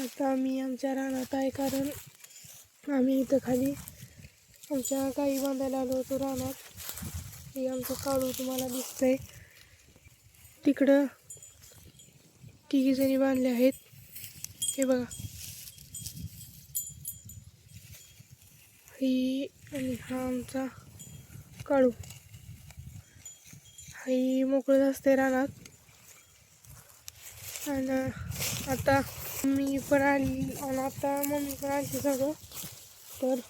आता आम्ही आमच्या रानात आहे, कारण आम्ही इथं खाली आमच्या गाई बांधायला आलो होतो रानात. हे आमचं काळू तुम्हाला दिसतंय. तिकडं तिघीजणी बांधले आहेत, हे बघा. ही आणि हा आमचा काळू. ही मोकळत असते रानात. आणि आता मी पण आली आणि आता मम्मी पण आली सगळं. तर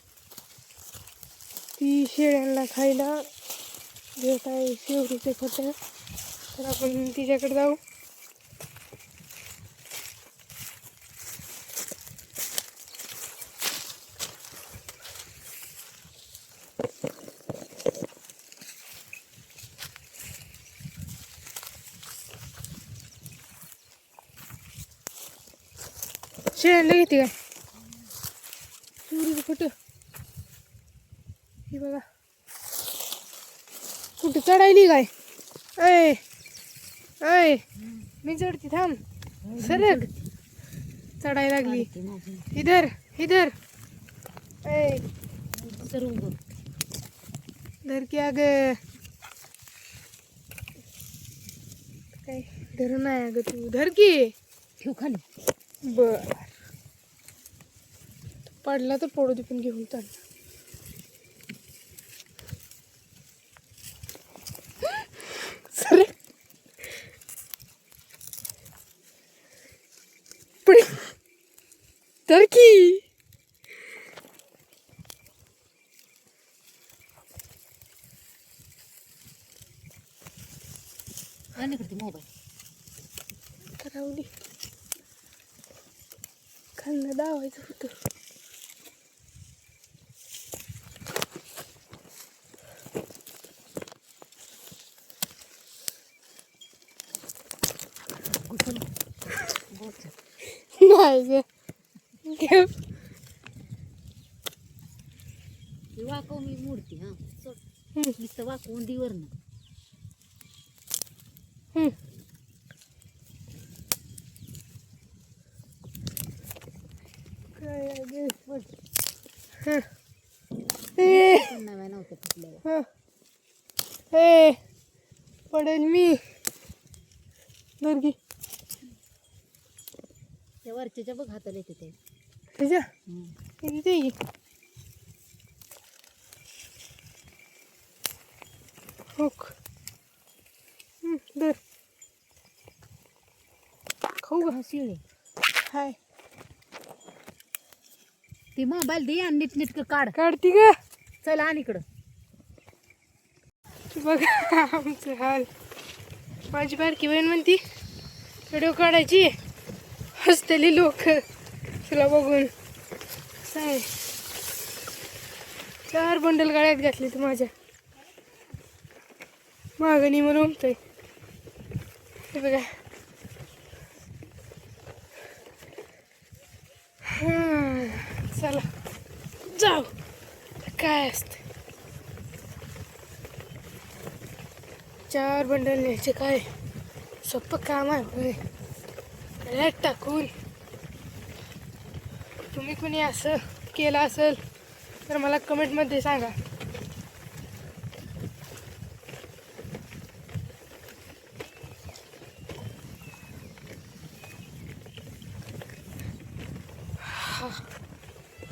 ती शेळ्यांना खायला देत आहे शेवटीचे खतं. तर आपण तिच्याकडे जाऊ. शेळ्यांना घेते काय शेवटीचं खतं? हे बघा कुठं चढायली काय? ऐ ऐ मी चढती, थांब. सरक. चढायला लागली. इधर इधर. ऐ धर की अगं. काय धर नाही अगं, तू धर की. ठेव खाली. बर पडला तर पडू दे, पण घेऊन चाल. सरक. धर की. आणि करते मोबाईल. राहुली खाल्लं दावायचं होतं. नाही ग. वाकव मी मूर्ती. हा नुसतं वाकवून दिवर ना. नव्हतं फुटलेलं. हे पडेल मी. दुर्गी त्या वरच्या बघ हाताला येते ते. त्याच्या किती हुक दर खाऊ का? शिळे हाय ती मोबाईल दे आणि नीट काढ. काढती ग. चल आणि इकडं. बघा आमचं हाल. माझी बारकी बहीण म्हणती व्हिडिओ काढायची, हसतेली लोक तुला बघून. काय 4 बंडल गाड्यात घातली तू माझ्या मागणी म्हणून उमतय. हे बघा. चला जाऊ. काय असते 4 बंडल न्यायचे, काय सोपं काम आहे गळ्यात टाकून. तुम्ही कुणी असं केलं असेल तर मला कमेंटमध्ये सांगा.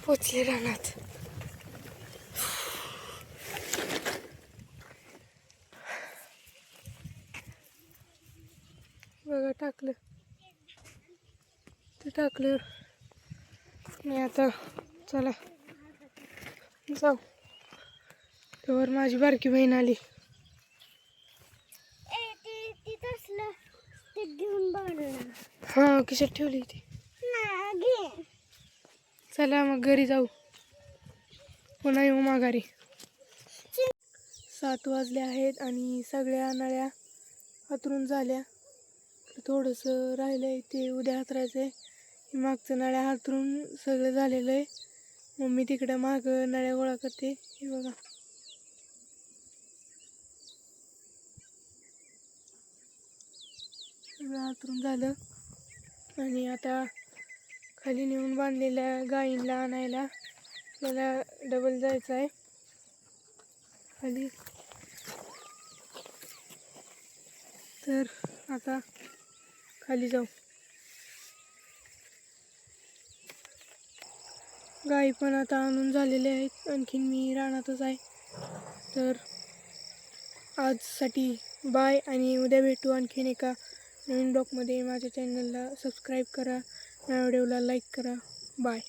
पोचले रानात. बघा टाकलं ते टाकलं. मी आता चला जाऊ. तेव्हा माझी बारकी बहीण आली. हा खिशात ठेवली ती. चला मग घरी जाऊ, पुन्हा येऊ माघारी. 7 वाजले आहेत आणि सगळ्या नळ्या हातरून झाल्या. थोडंसं राहिलंय ते उद्या हातरायचं आहे. मागचं नळ्या हातरून सगळं झालेलं आहे. मम्मी तिकडं मागं नळ्या गोळा करते. हे बघा सगळं हातरून झालं आणि आता खाली नेऊन बांधलेल्या गायींना आणायला आपल्याला डबल जायचं आहे खाली. तर आता खाली जाऊ. गाई पण आता आणून झालेले आहेत. आणखीन मी रानातच आहे. तर आजसाठी बाय आणि उद्या भेटू आणखीन एका नवीन ब्लॉगमध्ये. माझ्या चॅनलला सबस्क्राईब करा, माझ्या व्हिडिओला लाईक करा. बाय.